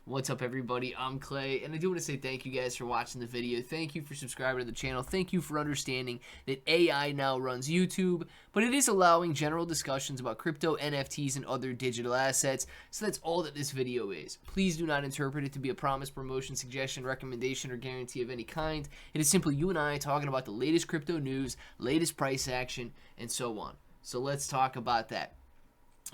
What's up, everybody? I'm Clay, and I do want to say thank you guys for watching the video. Thank you for subscribing to the channel. Thank you for understanding that AI now runs YouTube, but it is allowing general discussions about crypto, NFTs, and other digital assets. So that's all that this video is. Please do not interpret it to be a promise, promotion, suggestion, recommendation, or guarantee of any kind. It is simply you and I talking about the latest crypto news, latest price action, and so on. So let's talk about that.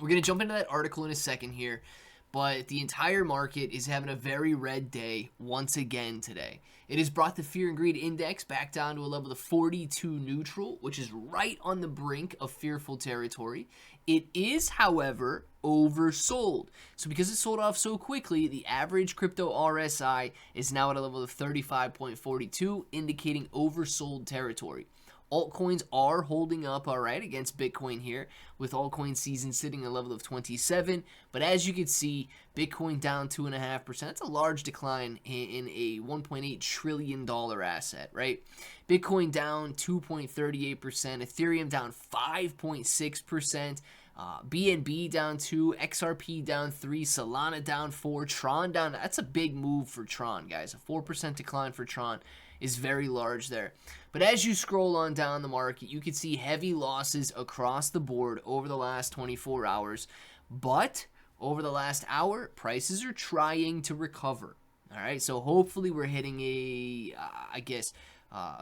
We're going to jump into that article in a second here. But the entire market is having a very red day once again today. It has brought the Fear and Greed Index back down to a level of 42 neutral, which is right on the brink of fearful territory. It is, however, oversold. So because it sold off so quickly, the average crypto RSI is now at a level of 35.42, indicating oversold territory. Altcoins are holding up all right against Bitcoin here, with altcoin season sitting at a level of 27. But as you can see, Bitcoin down 2.5%. That's a large decline in a $1.8 trillion asset, right? Bitcoin down 2.38%, Ethereum down 5.6%. BNB down 2, XRP down 3, Solana down 4, Tron down. That's a big move for Tron, guys. A 4% decline for Tron is very large there. But as you scroll on down the market, you can see heavy losses across the board over the last 24 hours. But over the last hour, prices are trying to recover. All right, so hopefully we're hitting a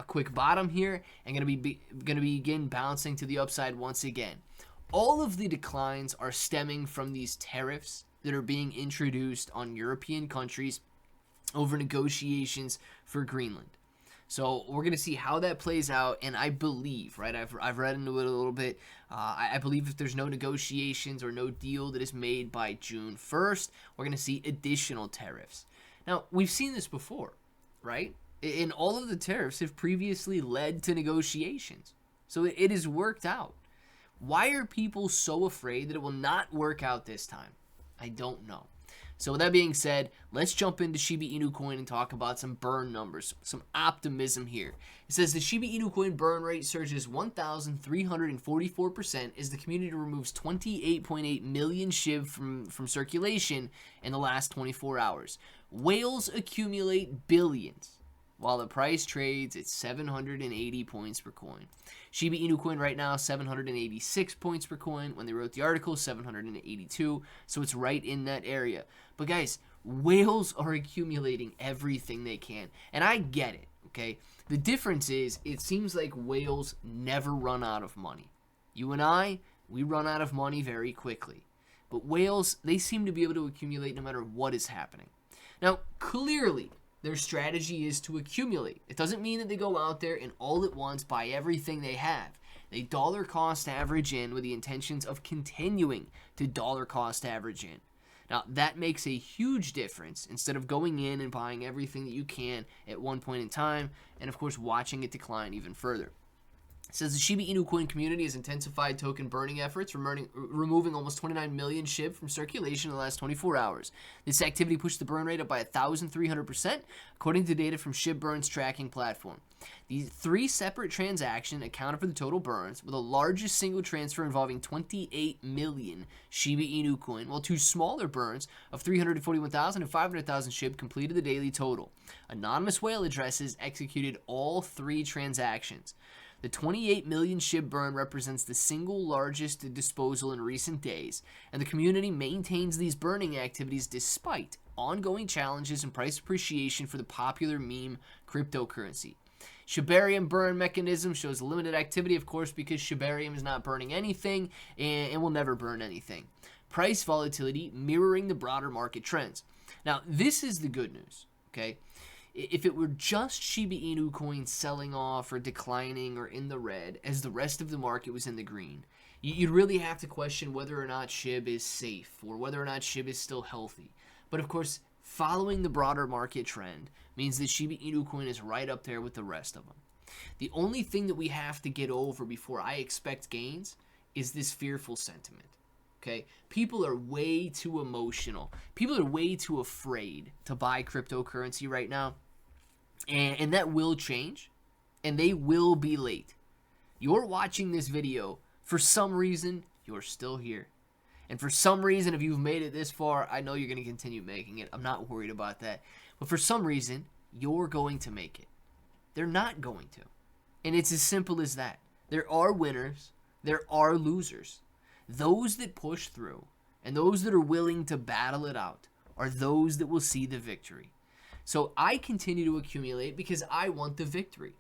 quick bottom here and gonna begin bouncing to the upside once again. All of the declines are stemming from these tariffs that are being introduced on European countries over negotiations for Greenland. So we're going to see how that plays out, and I believe, right, I've read into it a little bit, I believe if there's no negotiations or no deal that is made by June 1st, we're going to see additional tariffs. Now, we've seen this before, right? And all of the tariffs have previously led to negotiations. So it has worked out. Why are people so afraid that it will not work out this time? I don't know. So with that being said, let's jump into Shiba Inu coin and talk about some burn numbers, some optimism here. It says the Shiba Inu coin burn rate surges 1,344% as the community removes 28.8 million SHIB from circulation in the last 24 hours. Whales accumulate billions, while the price trades at 780 points per coin. Shiba Inu coin right now, 786 points per coin. When they wrote the article, 782. So it's right in that area. But guys, whales are accumulating everything they can. And I get it, okay? The difference is, it seems like whales never run out of money. You and I, we run out of money very quickly. But whales, they seem to be able to accumulate no matter what is happening. Now, clearly, their strategy is to accumulate. It doesn't mean that they go out there and all at once buy everything they have. They dollar cost average in with the intentions of continuing to dollar cost average in. Now, that makes a huge difference instead of going in and buying everything that you can at one point in time and, of course, watching it decline even further. It says the Shiba Inu coin community has intensified token burning efforts, removing almost 29 million SHIB from circulation in the last 24 hours. This activity pushed the burn rate up by 1,300%, according to data from SHIB Burn's tracking platform. These three separate transactions accounted for the total burns, with the largest single transfer involving 28 million Shiba Inu coin, while two smaller burns of 341,000 and 500,000 SHIB completed the daily total. Anonymous whale addresses executed all three transactions. The 28 million SHIB burn represents the single largest disposal in recent days, and the community maintains these burning activities despite ongoing challenges and price appreciation for the popular meme cryptocurrency. Shibarium burn mechanism shows limited activity, of course, because Shibarium is not burning anything and will never burn anything. Price volatility mirroring the broader market trends. Now, this is the good news, okay? If it were just Shiba Inu coin selling off or declining or in the red as the rest of the market was in the green, you'd really have to question whether or not SHIB is safe or whether or not SHIB is still healthy. But of course, following the broader market trend means that Shiba Inu coin is right up there with the rest of them. The only thing that we have to get over before I expect gains is this fearful sentiment. Okay, people are way too emotional. People are way too afraid to buy cryptocurrency right now. And that will change, and they will be late. You're watching this video. For some reason, you're still here. And for some reason, if you've made it this far, I know you're going to continue making it. I'm not worried about that. But for some reason, you're going to make it. They're not going to. And it's as simple as that. There are winners. There are losers. Those that push through and those that are willing to battle it out are those that will see the victory. So I continue to accumulate because I want the victory.